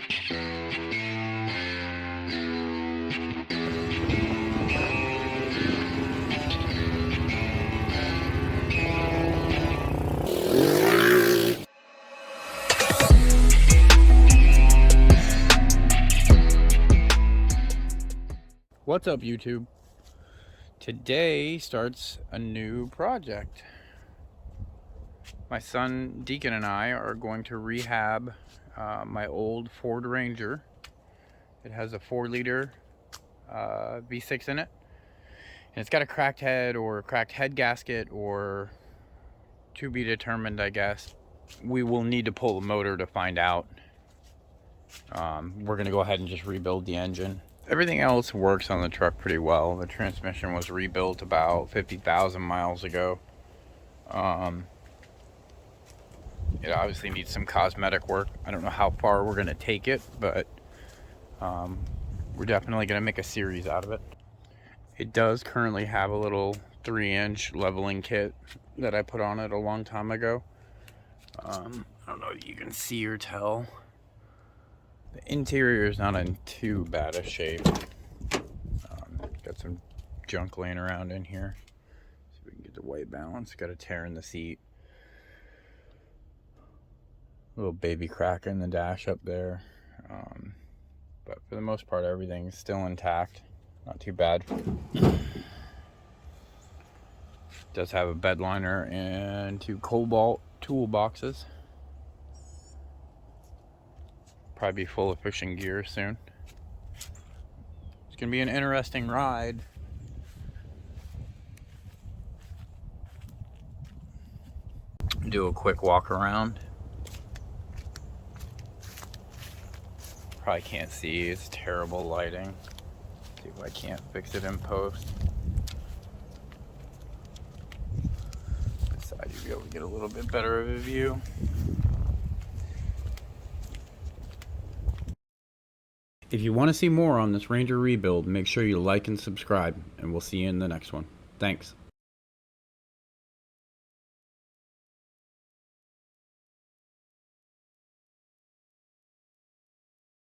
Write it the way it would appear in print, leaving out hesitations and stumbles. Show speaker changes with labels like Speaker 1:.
Speaker 1: What's up, YouTube? Today starts a new project. My son Deacon and I are going to rehab my old Ford Ranger. It has a 4-liter V6 in it, and it's got a cracked head or cracked head gasket, or to be determined, I guess. We will need to pull the motor to find out. We're gonna go ahead and just rebuild the engine. Everything else works on the truck pretty well. The transmission was rebuilt about 50,000 miles ago. It obviously needs some cosmetic work. I don't know how far we're gonna take it, but we're definitely gonna make a series out of it. It does currently have a little 3-inch leveling kit that I put on it a long time ago. I don't know if you can see or tell. The interior is not in too bad a shape. Got some junk laying around in here. See if we can get the white balance. Got a tear in the seat. Little baby crack in the dash up there. But for the most part, everything's still intact. Not too bad. Does have a bed liner and 2 Cobalt toolboxes. Probably be full of fishing gear soon. It's gonna be an interesting ride. Do a quick walk around. Probably can't see, it's terrible lighting. See if I can't fix it in post. This side you'll be able to get a little bit better of a view. If you want to see more on this Ranger rebuild, make sure you like and subscribe, and we'll see you in the next one. Thanks.